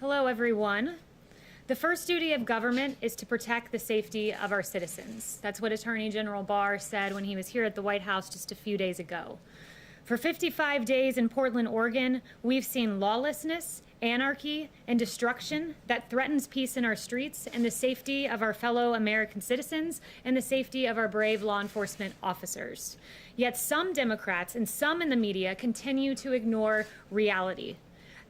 Hello, everyone. The first duty of government is to protect the safety of our citizens. That's what Attorney General Barr said when he was here at the White House just a few days ago. For 55 days in Portland, Oregon, we've seen lawlessness, anarchy, and destruction that threatens peace in our streets and the safety of our fellow American citizens and the safety of our brave law enforcement officers. Yet some Democrats and some in the media continue to ignore reality.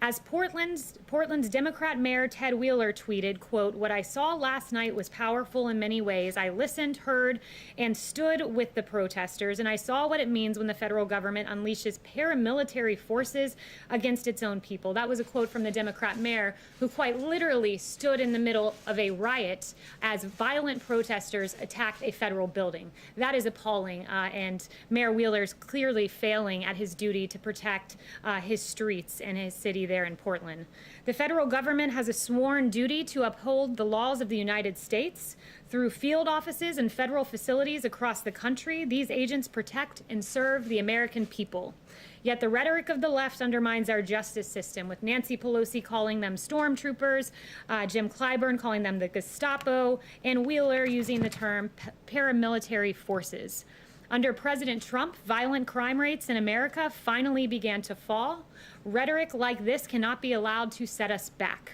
As Portland's Democrat Mayor Ted Wheeler tweeted, quote, "What I saw last night was powerful in many ways. I listened, heard, and stood with the protesters, and I saw what it means when the federal government unleashes paramilitary forces against its own people." That was a quote from the Democrat mayor, who quite literally stood in the middle of a riot as violent protesters attacked a federal building. That is appalling, and Mayor Wheeler's clearly failing at his duty to protect his streets and his city there in Portland. The federal government has a sworn duty to uphold the laws of the United States. Through field offices and federal facilities across the country, these agents protect and serve the American people. Yet the rhetoric of the left undermines our justice system, with Nancy Pelosi calling them stormtroopers, Jim Clyburn calling them the Gestapo, and Wheeler using the term paramilitary forces. Under President Trump, violent crime rates in America finally began to fall. Rhetoric like this cannot be allowed to set us back.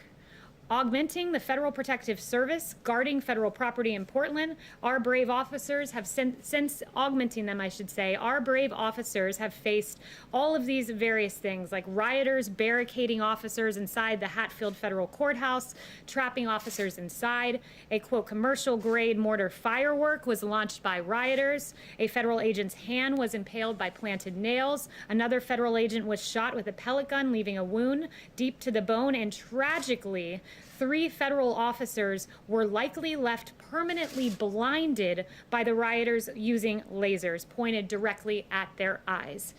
Augmenting the Federal Protective Service, guarding federal property in Portland, our brave officers have since augmenting them, I should say, our brave officers have faced all of these various things, like rioters barricading officers inside the Hatfield Federal Courthouse, trapping officers inside. A, quote, commercial-grade mortar firework was launched by rioters. A federal agent's hand was impaled by planted nails. Another federal agent was shot with a pellet gun, leaving a wound deep to the bone, and tragically, 3 federal officers were likely left permanently blinded by the rioters using lasers pointed directly at their eyes.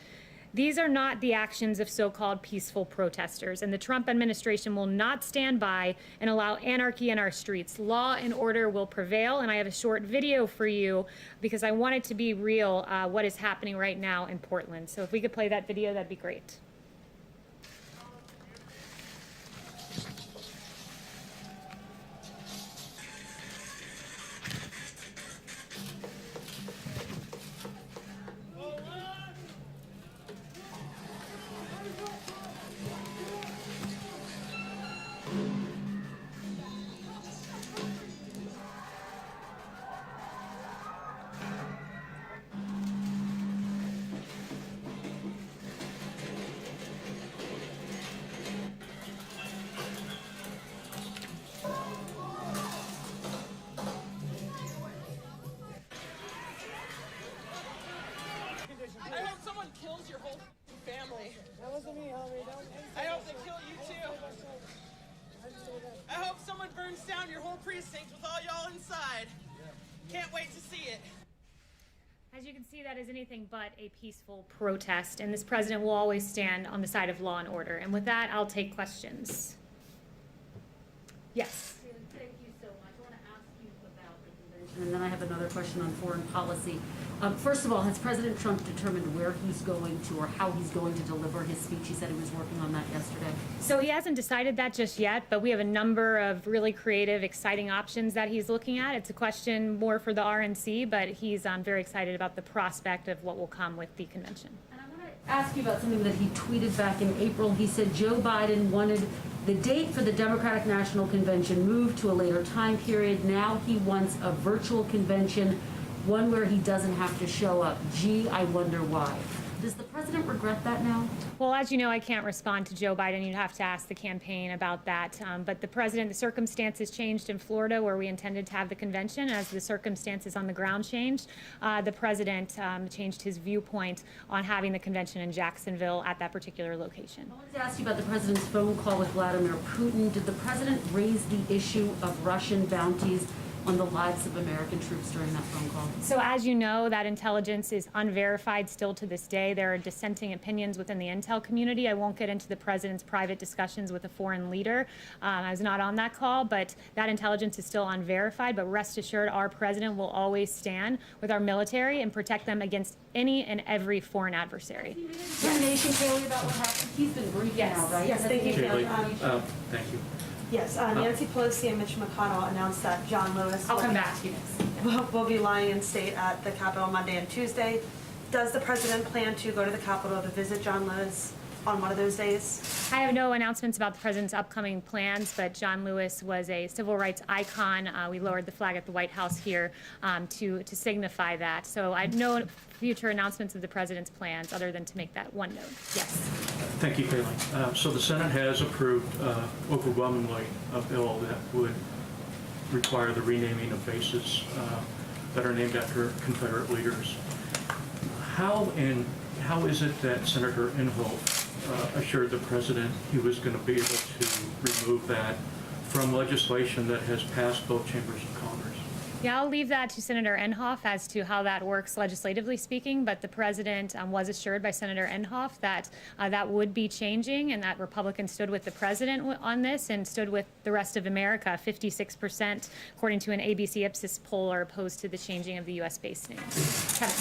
These are not the actions of so-called peaceful protesters, and the Trump administration will not stand by and allow anarchy in our streets. Law and order will prevail, and I have a short video for you because I want it to be real, what is happening right now in Portland. So if we could play that video, that'd be great. I hope someone kills your whole family. That wasn't me, homie. I hope they kill you too. I hope someone burns down your whole precinct with all y'all inside. Can't wait to see it. As you can see, that is anything but a peaceful protest, and this president will always stand on the side of law and order. And with that, I'll take questions. Yes. Thank you so much. I want to ask you about the convention, and then I have another question on foreign policy. First of all, has President Trump determined where he's going to or how he's going to deliver his speech? He said he was working on that yesterday. So he hasn't decided that just yet, but we have a number of really creative, exciting options that he's looking at. It's a question more for the RNC, but he's very excited about the prospect of what will come with the convention. And I want to ask you about something that he tweeted back in April. He said Joe Biden wanted the date for the Democratic National Convention moved to a later time period. Now he wants a virtual convention, one where he doesn't have to show up. Gee, I wonder why. Does the president regret that now? Well, as you know, I can't respond to Joe Biden. You'd have to ask the campaign about that. But the circumstances changed in Florida where we intended to have the convention. As the circumstances on the ground changed, the president changed his viewpoint on having the convention in Jacksonville at that particular location. I wanted to ask you about the president's phone call with Vladimir Putin. Did the president raise the issue of Russian bounties on the lives of American troops during that phone call? So as you know, that intelligence is unverified still to this day. There are dissenting opinions within the intel community. I won't get into the president's private discussions with a foreign leader. I was not on that call, but that intelligence is still unverified. But rest assured, our president will always stand with our military and protect them against any and every foreign adversary. He made a determination, Kayleigh, about what happened. He's been briefed now, right? Yes, thank you. Kayleigh, thank you. Yes, Nancy Pelosi and Mitch McConnell announced that John Lewis I'll come back to you next. will be lying in state at the Capitol Monday and Tuesday. Does the president plan to go to the Capitol to visit John Lewis on one of those days? I have no announcements about the president's upcoming plans, but John Lewis was a civil rights icon. We lowered the flag at the White House here to signify that. So I have no future announcements of the president's plans other than to make that one note. Yes. Thank you, Kayleigh. So the Senate has approved overwhelmingly a bill that would require the renaming of bases that are named after Confederate leaders. How is it that Senator Inhofe assured the president he was going to be able to remove that from legislation that has passed both chambers of Congress? Yeah, I'll leave that to Senator Inhofe as to how that works legislatively speaking, but the president was assured by Senator Inhofe that that would be changing and that Republicans stood with the president on this and stood with the rest of America. 56%, according to an ABC Ipsos poll, are opposed to the changing of the U.S.-based name. Kevin.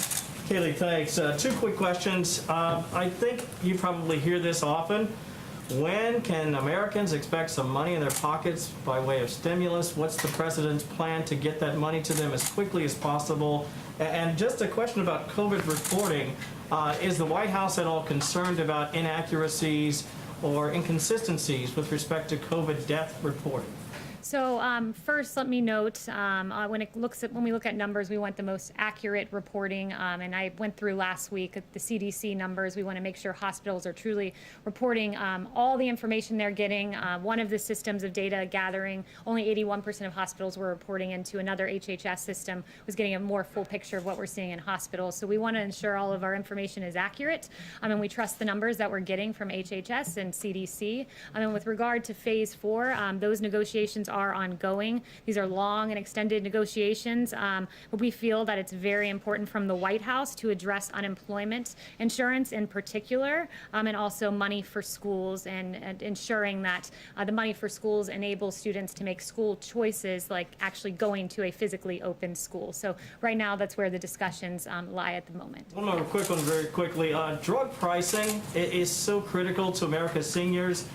Kayleigh, thanks. Two quick questions. I think you probably hear this often. When can Americans expect some money in their pockets by way of stimulus? What's the president's plan to get that money to them as quickly as possible? And just a question about COVID reporting. Is the White House at all concerned about inaccuracies or inconsistencies with respect to COVID death reporting? So first, let me note when we look at numbers, we want the most accurate reporting. And I went through last week at the CDC numbers. We want to make sure hospitals are truly reporting all the information they're getting. One of the systems of data gathering, only 81% of hospitals were reporting into. Another HHS system was getting a more full picture of what we're seeing in hospitals. So we want to ensure all of our information is accurate. And we trust the numbers that we're getting from HHS and CDC. And with regard to phase 4, those negotiations are ongoing. These are long and extended negotiations, but we feel that it's very important from the White House to address unemployment insurance in particular, and also money for schools and ensuring that the money for schools enables students to make school choices like actually going to a physically open school. So right now that's where the discussions lie at the moment. One more quick one very quickly. Drug pricing is so critical to America's seniors.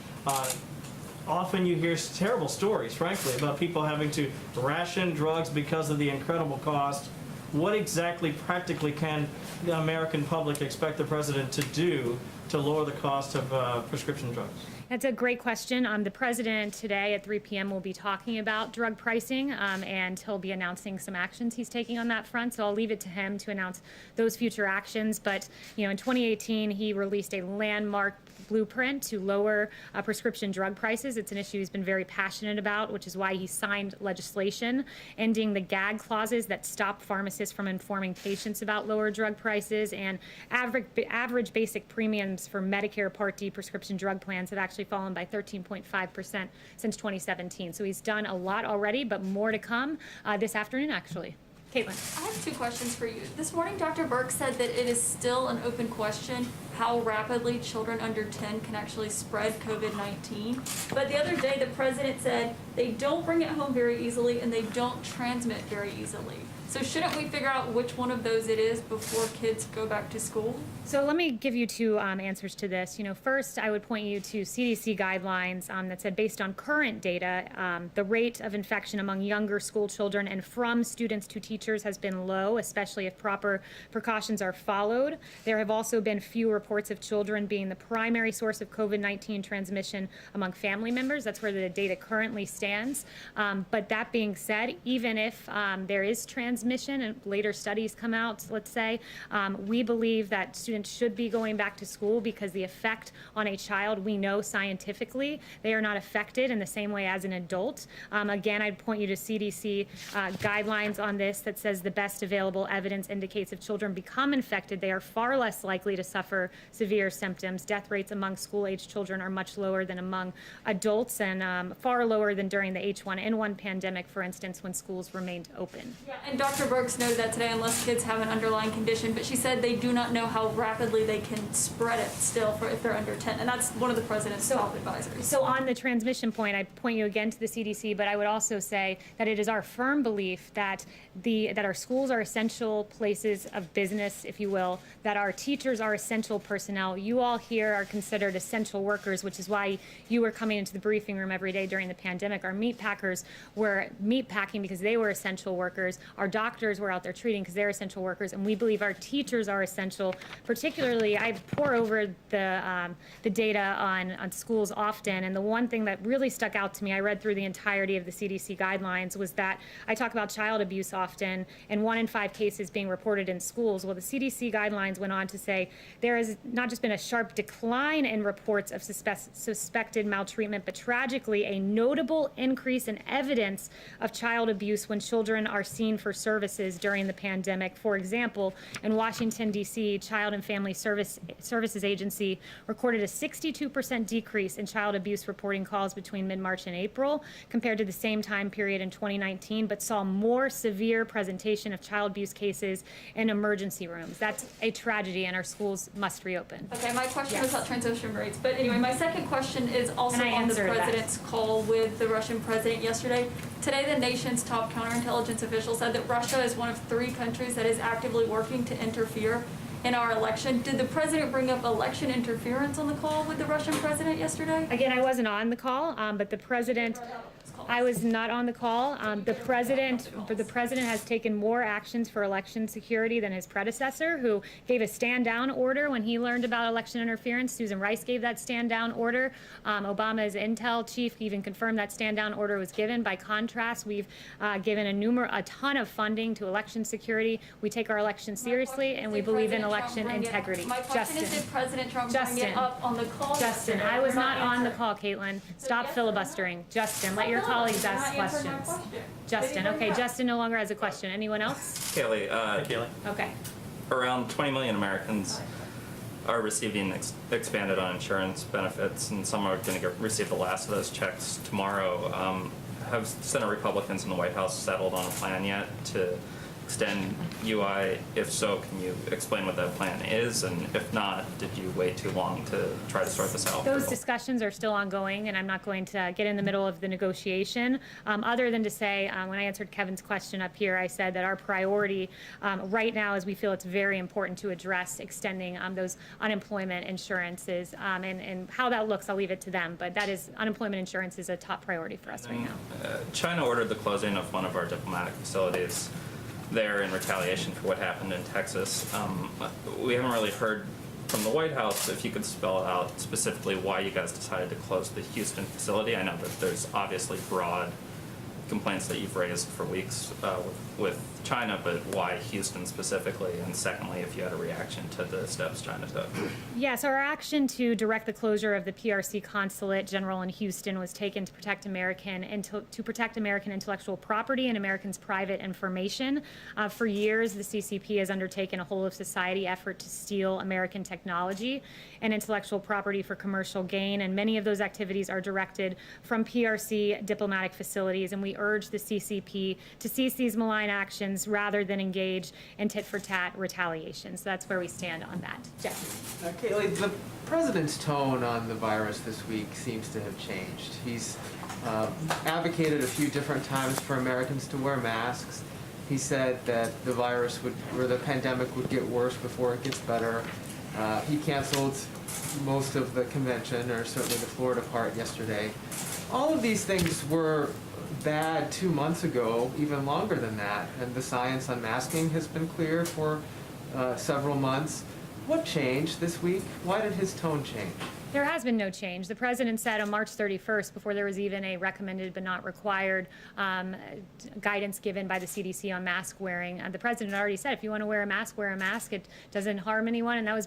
Often you hear terrible stories, frankly, about people having to ration drugs because of the incredible cost. What exactly practically can the American public expect the president to do to lower the cost of prescription drugs? That's a great question. The president today at 3 p.m. will be talking about drug pricing, and he'll be announcing some actions he's taking on that front. So I'll leave it to him to announce those future actions. But in 2018, he released a landmark blueprint to lower prescription drug prices. It's an issue he's been very passionate about, which is why he signed legislation ending the gag clauses that stop pharmacists from informing patients about lower drug prices, and average basic premiums for Medicare Part D prescription drug plans have actually fallen by 13.5% since 2017. So he's done a lot already, but more to come this afternoon, actually. Caitlin. I have two questions for you. This morning, Dr. Burke said that it is still an open question how rapidly children under 10 can actually spread COVID-19. But the other day, the president said they don't bring it home very easily and they don't transmit very easily. So shouldn't we figure out which one of those it is before kids go back to school? So let me give you two answers to this. First, I would point you to CDC guidelines that said based on current data, the rate of infection among younger school children and from students to teachers has been low, especially if proper precautions are followed. There have also been few reports of children being the primary source of COVID-19 transmission among family members. That's where the data currently stands. But that being said, even if there is transmission and later studies come out, let's say, we believe that students should be going back to school because the effect on a child, we know scientifically, they are not affected in the same way as an adult. Again, I'd point you to CDC guidelines on this that says the best available evidence indicates if children become infected, they are far less likely to suffer severe symptoms. Death rates among school-age children are much lower than among adults and far lower than during the H1N1 pandemic, for instance, when schools remained open. Yeah, and Dr. Dr. Burks noted that today, unless kids have an underlying condition, but she said they do not know how rapidly they can spread it still for if they're under 10, and that's one of the president's top advisors. So on the transmission point, I point you again to the CDC, but I would also say that it is our firm belief that that our schools are essential places of business, if you will, that our teachers are essential personnel. You all here are considered essential workers, which is why you were coming into the briefing room every day during the pandemic. Our meat packers were meat packing because they were essential workers. Our doctors were out there treating because they're essential workers, and we believe our teachers are essential. Particularly, I pore over the data on schools often, and the one thing that really stuck out to me, I read through the entirety of the CDC guidelines, was that I talk about child abuse often, and 1 in 5 cases being reported in schools. Well, the CDC guidelines went on to say there has not just been a sharp decline in reports of suspected maltreatment, but tragically a notable increase in evidence of child abuse when children are seen for services during the pandemic. For example, in Washington, D.C., Child and Family Services Agency recorded a 62% decrease in child abuse reporting calls between mid-March and April compared to the same time period in 2019, but saw more severe presentation of child abuse cases in emergency rooms. That's a tragedy, and our schools must reopen. Okay, my question Yes. was about transmission rates, but anyway, my second question is also And I on the answered that. president's call with the Russian president yesterday. Today, the nation's top counterintelligence official said that Russia is one of 3 countries that is actively working to interfere in our election. Did the president bring up election interference on the call with the Russian president yesterday? Again, I wasn't on the call, but the president, I was not on the call. The president has taken more actions for election security than his predecessor, who gave a stand-down order when he learned about election interference. Susan Rice gave that stand-down order. Obama's intel chief even confirmed that stand-down order was given. By contrast, we've given a ton of funding to election security. We take our elections seriously, and we believe in election integrity. My question is, did President Trump bring it up on the call? Justin, yesterday? I was You're not on the answering. call, Caitlin. Stop yes or no? filibustering. Justin, let your colleagues You're ask not answering my questions. question. Justin, Did he bring okay, it up? Justin no longer has a question. Anyone else? Kayleigh, Kayleigh. Okay. around 20 million Americans are receiving expanded uninsurance benefits, and some are going to receive the last of those checks tomorrow. Have Senate Republicans in the White House settled on a plan yet to extend UI? If so, can you explain what that plan is? And if not, did you wait too long to try to sort this out? Those discussions are still ongoing, and I'm not going to get in the middle of the negotiation, other than to say, when I answered Kevin's question up here, I said that our priority right now is we feel it's very important to address extending those unemployment insurances, and how that looks, I'll leave it to them, but that is, unemployment insurance is a top priority for us right now. China ordered the closing of one of our diplomatic facilities there in retaliation for what happened in Texas. We haven't really heard from the White House. If you could spell out specifically why you guys decided to close the Houston facility. I know that there's obviously broad complaints that you've raised for weeks with China, but why Houston specifically? And secondly, if you had a reaction to the steps China took. Yes, our action to direct the closure of the PRC Consulate General in Houston was taken to protect American intellectual property and Americans' private information. For years, the CCP has undertaken a whole of society effort to steal American technology and intellectual property for commercial gain, and many of those activities are directed from PRC diplomatic facilities, and we urge the CCP to cease these malign actions rather than engage in tit-for-tat retaliation. So that's where we stand on that. Jeff. Kayleigh, the president's tone on the virus this week seems to have changed. He's advocated a few different times for Americans to wear masks. He said that the the pandemic would get worse before it gets better. He canceled most of the convention, or certainly the Florida part, yesterday. All of these things were bad 2 months ago, even longer than that, and the science on masking has been clear for several months. What changed this week? Why did his tone change? There has been no change. The president said on March 31st, before there was even a recommended but not required guidance given by the CDC on mask wearing, the president already said, if you want to wear a mask, wear a mask. It doesn't harm anyone. And that was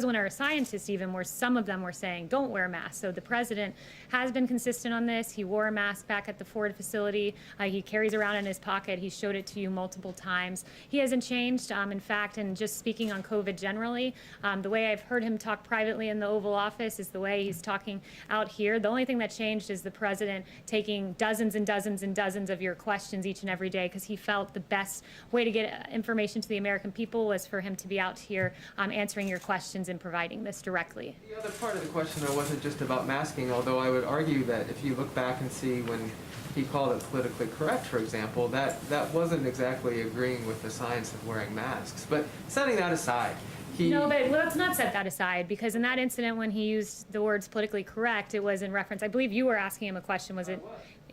when our scientists even some of them were saying, don't wear a mask. So the president has been consistent on this. He wore a mask back at the Ford facility. He carries around in his pocket. He showed it to you multiple times. He hasn't changed. In fact, and just speaking on COVID generally, the way I've heard him talk privately in the Oval Office is is the way he's talking out here. The only thing that changed is the president taking dozens and dozens and dozens of your questions each and every day because he felt the best way to get information to the American people was for him to be out here answering your questions and providing this directly. The other part of the question, though, wasn't just about masking, although I would argue that if you look back and see when he called it politically correct, for example, that wasn't exactly agreeing with the science of wearing masks. But setting that aside, No, but let's not set that aside, because in that incident when he used the words politically correct, it was in reference, I believe you were asking him a question, was it?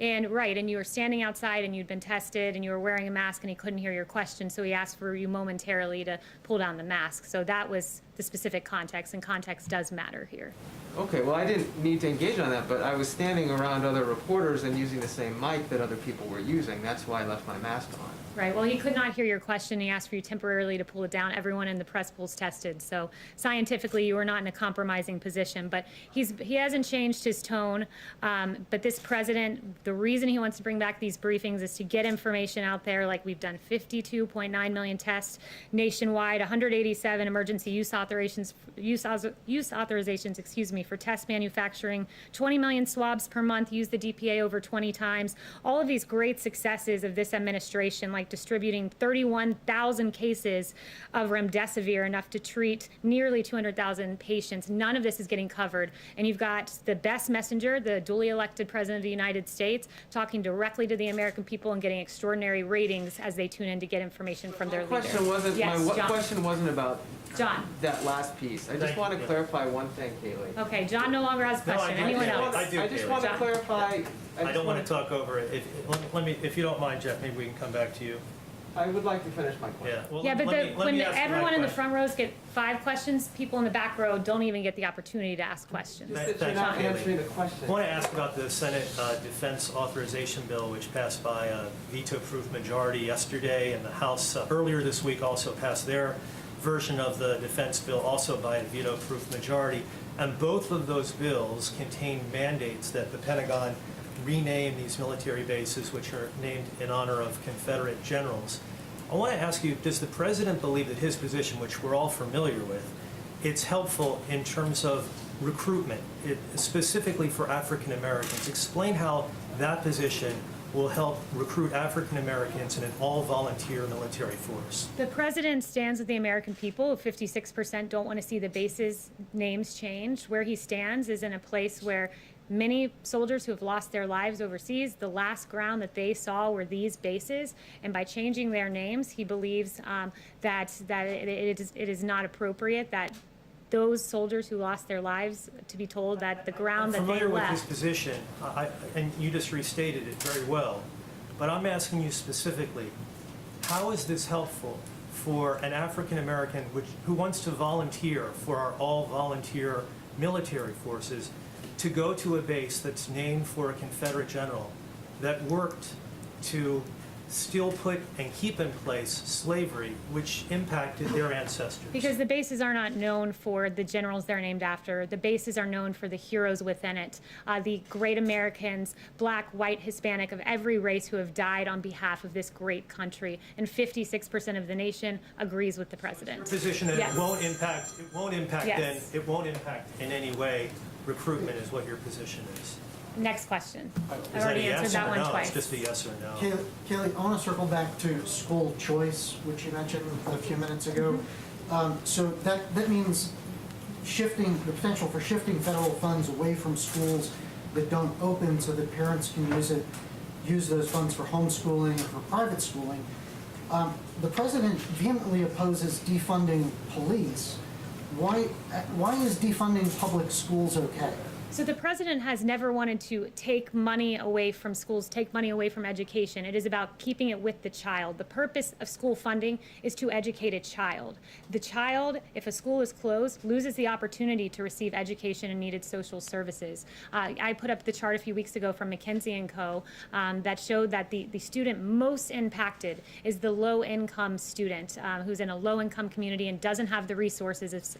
And right, and you were standing outside and you'd been tested and you were wearing a mask and he couldn't hear your question, so he asked for you momentarily to pull down the mask. So that was the specific context, and context does matter here. Okay, well, I didn't need to engage on that, but I was standing around other reporters and using the same mic that other people were using. That's why I left my mask on. Right, well, he could not hear your question. He asked for you temporarily to pull it down. Everyone in the press pool's tested, so scientifically you were not in a compromising position. But he hasn't changed his tone. But this president, the reason he wants to bring back these briefings is to get information out there. Like, we've done 52.9 million tests nationwide, 187 emergency use authorizations, for test manufacturing, 20 million swabs per month, use the DPA over 20 times. All of these great successes of this administration, like distributing 31,000 cases of remdesivir, enough to treat nearly 200,000 patients. None of this is getting covered. And you've got the best messenger, the duly elected president of the United States, talking directly to the American people and getting extraordinary ratings as they tune in to get information from their leader. My question wasn't about John. that last piece. I just want to clarify one thing, Kayleigh. Okay, John no longer has a question. Anyone else? I do, I just Kayleigh. want to John. clarify. I don't want to talk over it. Let me, if you don't mind, Jeff, maybe we can come back to you. I would like to finish my question. Yeah. Well, Yeah, but let me when ask my everyone in the question. front rows get 5 questions, people in the back row don't even get the opportunity to ask questions. Just that you're Thanks, not Kayleigh. answering the question. I want to ask about the Senate Defense Authorization Bill, which passed by a veto-proof majority yesterday, and the House earlier this week also passed their version of the defense bill, also by a veto-proof majority. And both of those bills contain mandates that the Pentagon rename these military bases, which are named in honor of Confederate generals. I want to ask you, does the president believe that his position, which we're all familiar with, it's helpful in terms of recruitment, specifically for African Americans? Explain how that position will help recruit African Americans in an all-volunteer military force. The president stands with the American people. 56% don't want to see the bases' names changed. Where he stands is in a place where many soldiers who have lost their lives overseas, the last ground that they saw were these bases, and by changing their names, he believes that it is not appropriate that those soldiers who lost their lives to be told that the ground that they I'm familiar with his left. position, and you just restated it very well, but I'm asking you specifically, how is this helpful for an African American who wants to volunteer for our all-volunteer military forces to go to a base that's named for a Confederate general that worked to still put and keep in place slavery, which impacted their ancestors? Because the bases are not known for the generals they're named after. The bases are known for the heroes within it, the great Americans, black, white, Hispanic, of every race who have died on behalf of this great country. And 56% of the nation agrees with the president. Your position that Yes. it won't impact Yes. it won't impact in any way recruitment is what your position is. Next question. I've Is that a already yes answered that or one no? twice. It's just a yes or no. Kayleigh, I want to circle back to school choice, which you mentioned a few minutes ago. So that means the potential for shifting federal funds away from schools that don't open so that parents can use those funds for homeschooling or for private schooling. The president vehemently opposes defunding police. Why is defunding public schools okay? So the president has never wanted to take money away from schools, take money away from education. It is about keeping it with the child. The purpose of school funding is to educate a child. The child, if a school is closed, loses the opportunity to receive education and needed social services. I put up the chart a few weeks ago from McKinsey & Co. That showed that the student most impacted is the low-income student who's in a low-income community and doesn't have the resources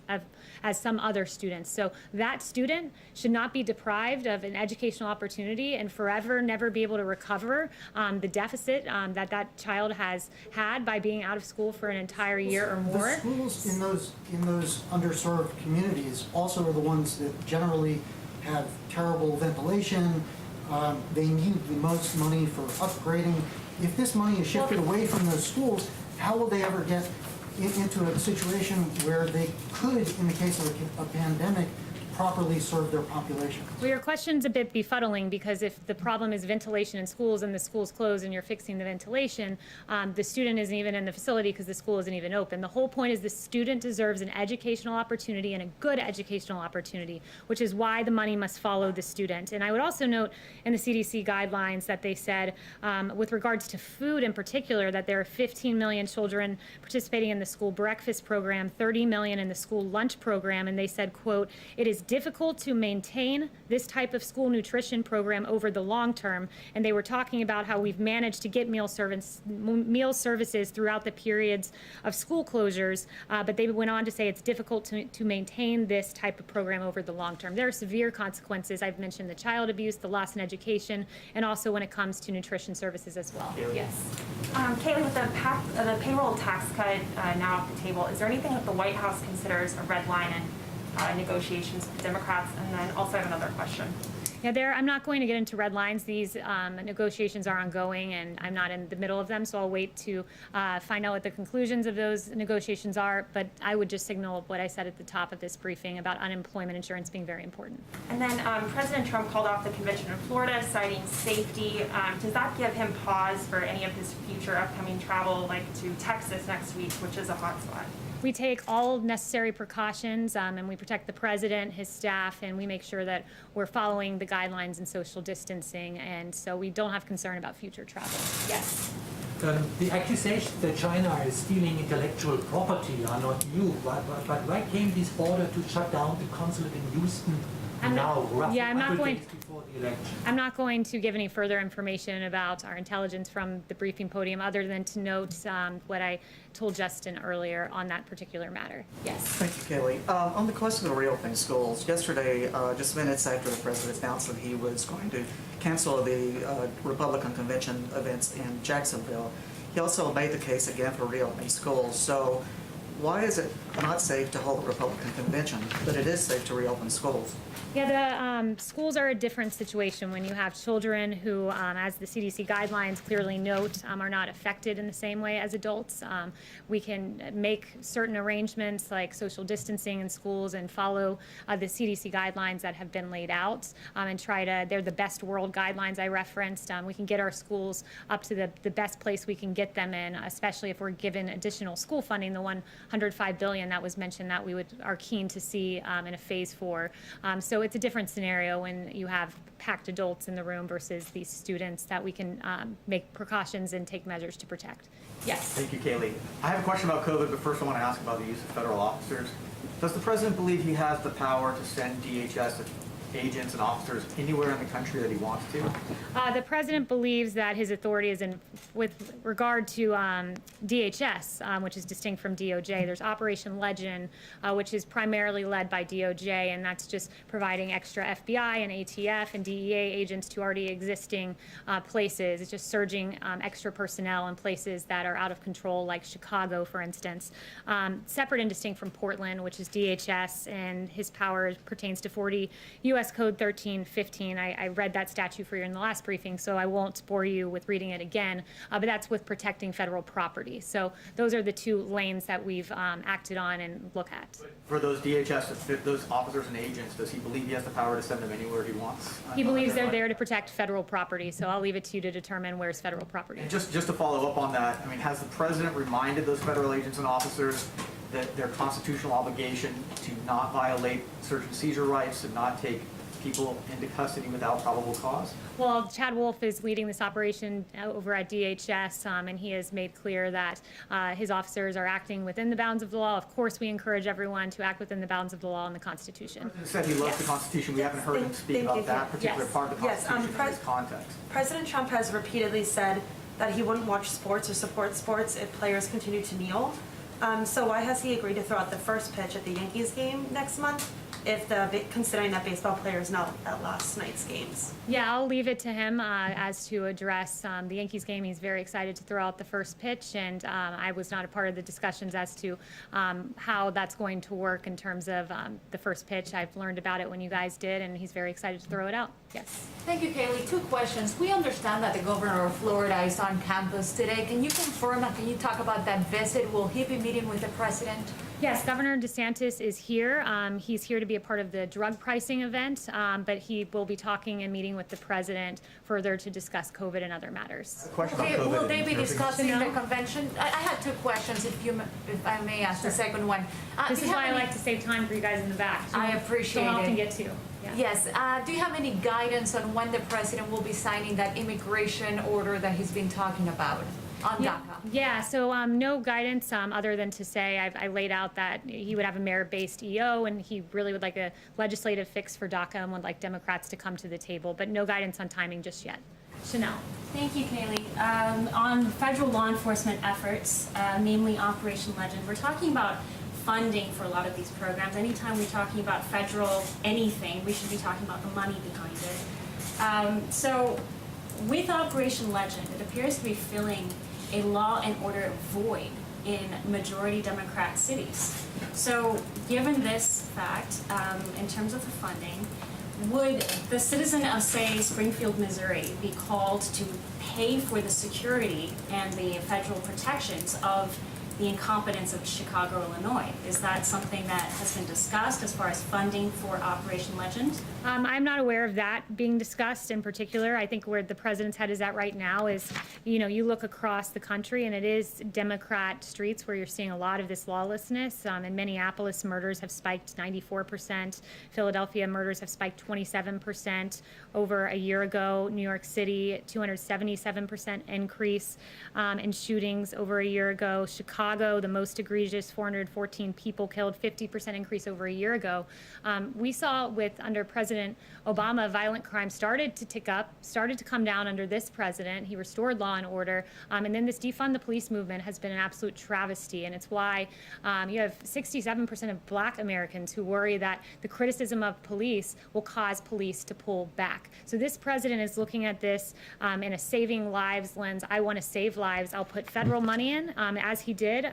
as some other students. So that student should not not be deprived of an educational opportunity and forever never be able to recover the deficit that that child has had by being out of school for an entire year or more. The schools in those underserved communities also are the ones that generally have terrible ventilation. They need the most money for upgrading. If this money is shifted away from those schools, how will they ever get into a situation where they could, in the case of a pandemic, properly serve their population? Well, your question's a bit befuddling because if the problem is ventilation in schools and the school's closed and you're fixing the ventilation, the student isn't even in the facility because the school isn't even open. The whole point is the student deserves an educational opportunity and a good educational opportunity, which is why the money must follow the student. And I would also note in the CDC guidelines that they said, with regards to food in particular, that there are 15 million children participating in the school breakfast program, 30 million in the school lunch program, and they said, quote, "It is difficult to maintain this type of school nutrition program over the long term." And they were talking about how we've managed to get meal services throughout the periods of school closures, but they went on to say it's difficult to maintain this type of program over the long term. There are severe consequences. I've mentioned the child abuse, the loss in education, and also when it comes to nutrition services as well. Yes. Kayleigh, with the payroll tax cut now off the table, is there anything that the White House considers a red line in negotiations with Democrats? And then also I have another question. Yeah, I'm not going to get into red lines. These negotiations are ongoing, and I'm not in the middle of them, so I'll wait to find out what the conclusions of those negotiations are. But I would just signal what I said at the top of this briefing about unemployment insurance being very important. And then President Trump called off the convention in Florida, citing safety. Does that give him pause for any of his future upcoming travel, like to Texas next week, which is a hot spot? We take all necessary precautions, and we protect the president, his staff, and we make sure that we're following the guidelines and social distancing, and so we don't have concern about future travel. Yes. The accusations that China is stealing intellectual property are not new, but why came this order to shut down the consulate in Houston now, roughly 100 days before the election? I'm not going to give any further information about our intelligence from the briefing podium other than to note what I told Justin earlier on that particular matter. Yes. Thank you, Kayleigh. On the question of reopening schools, yesterday, just minutes after the president announced that he was going to cancel the Republican convention events in Jacksonville, he also made the case again for reopening schools. So why is it not safe to hold a Republican convention, but it is safe to reopen schools? Yeah, the schools are a different situation when you have children who, as the CDC guidelines clearly note, are not affected in the same way as adults. We can make certain arrangements like social distancing in schools and follow the CDC guidelines that have been laid out and they're the best world guidelines I referenced. We can get our schools up to the best place we can get them in, especially if we're given additional school funding, the $105 billion that was mentioned that we are keen to see in a phase 4. So it's a different scenario when you have packed adults in the room versus these students that we can make precautions and take measures to protect. Yes. Thank you, Kayleigh. I have a question about COVID, but first I want to ask about the use of federal officers. Does the president believe he has the power to send DHS agents and officers anywhere in the country that he wants to? The president believes that his authority is with regard to DHS, which is distinct from DOJ. There's Operation Legend, which is primarily led by DOJ, and that's just providing extra FBI and ATF and DEA agents to already existing places. It's just surging extra personnel in places that are out of control, like Chicago, for instance. Separate and distinct from Portland, which is DHS, and his power pertains to 40 U.S. Code 1315. I read that statute for you in the last briefing, so I won't bore you with reading it again, but that's with protecting federal property. So those are the two lanes that we've acted on and look at. For those DHS, those officers and agents, does he believe he has the power to send them anywhere he wants? He believes they're there to protect federal property, so I'll leave it to you to determine where's federal property. And just to follow up on that, I mean, has the president reminded those federal agents and officers that their constitutional obligation to not violate search and seizure rights, to not take people into custody without probable cause? Well, Chad Wolf is leading this operation over at DHS, and he has made clear that his officers are acting within the bounds of the law. Of course, we encourage everyone to act within the bounds of the law and the Constitution. The president said he loves the Constitution. We haven't heard him speak about that particular part of the Constitution in this context. President Trump has repeatedly said that he wouldn't watch sports or support sports if players continue to kneel. So why has he agreed to throw out the first pitch at the Yankees game next month considering that baseball player is not at last night's games. Yeah, I'll leave it to him as to address the Yankees game. He's very excited to throw out the first pitch, and I was not a part of the discussions as to how that's going to work in terms of the first pitch. I've learned about it when you guys did, and he's very excited to throw it out. Yes. Thank you, Kayleigh. 2 questions. We understand that the governor of Florida is on campus today. Can you confirm and can you talk about that visit? Will he be meeting with the president? Yes, Governor DeSantis is here. He's here to be a part of the drug pricing event, but he will be talking and meeting with the president further to discuss COVID and other matters. Okay, will they be discussing the convention? I had 2 questions, if I may ask the second one. This is why I like to save time for you guys in the back. I appreciate it. So often get to. Yeah. Yes. Do you have any guidance on when the president will be signing that immigration order that he's been talking about on DACA? Yeah, so no guidance other than to say I laid out that he would have a merit-based EO and he really would like a legislative fix for DACA and would like Democrats to come to the table, but no guidance on timing just yet. Chanel. Thank you, Kayleigh. On federal law enforcement efforts, namely Operation Legend, we're talking about funding for a lot of these programs. Anytime we're talking about federal anything, we should be talking about the money behind it. So with Operation Legend, it appears to be filling a law and order void in majority Democrat cities. So given this fact, in terms of the funding, would the citizen of, say, Springfield, Missouri be called to pay for the security and the federal protections of the incompetence of Chicago, Illinois? Is that something that has been discussed as far as funding for Operation Legend? I'm not aware of that being discussed in particular. I think where the president's head is at right now is, you look across the country and it is Democrat streets where you're seeing a lot of this lawlessness. In Minneapolis, murders have spiked 94%. Philadelphia, murders have spiked 27% over a year ago. New York City, 277% increase in shootings over a year ago. Chicago, the most egregious, 414 people killed, 50% increase over a year ago. We saw under President Obama, violent crime started to tick up, started to come down under this president. He restored law and order. And then this defund the police movement has been an absolute travesty. And it's why you have 67% of Black Americans who worry that the criticism of police will cause police to pull back. So this president is looking at this in a saving lives lens. I want to save lives. I'll put federal money in, as he did.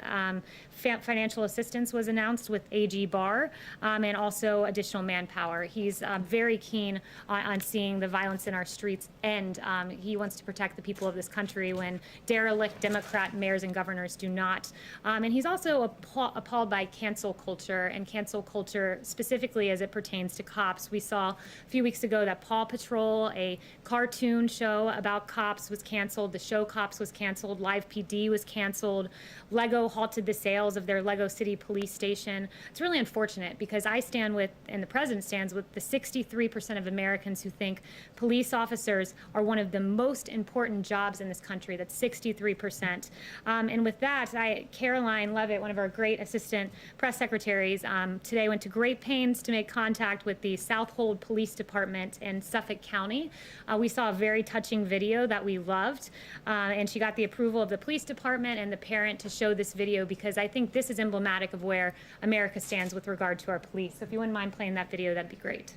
Financial assistance was announced with AG Barr, and also additional manpower. He's very keen on seeing the violence in our streets end. He wants to protect the people of this country when derelict Democrat mayors and governors do not. And he's also appalled by cancel culture, and cancel culture specifically as it pertains to cops. We saw a few weeks ago that Paw Patrol, a cartoon show about cops, was canceled. The show Cops was canceled. Live PD was canceled. Lego halted the sales of their Lego City police station. It's really unfortunate because I stand with, and the president stands with, the 63% of Americans who think police officers are one of the most important jobs in this country. That's 63%. And with that, Caroline Levitt, one of our great assistant press secretaries, today went to great pains to make contact with the Southold Police Department in Suffolk County. We saw a very touching video that we loved, and she got the approval of the police department and the parent to show this video because I think this is emblematic of where America stands with regard to our police. So if you wouldn't mind playing that video, that'd be great.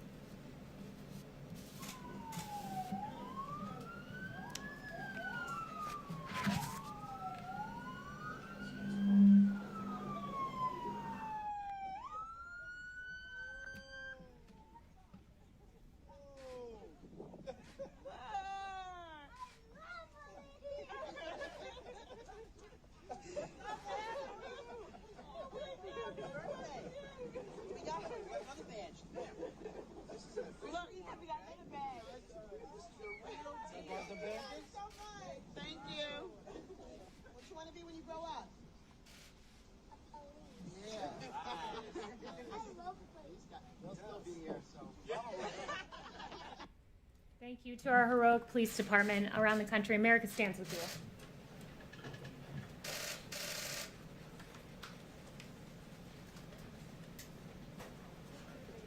Thank you. What you want to be when you grow up? Yeah. They'll still be here, so. Thank you to our heroic police department around the country. America stands with you.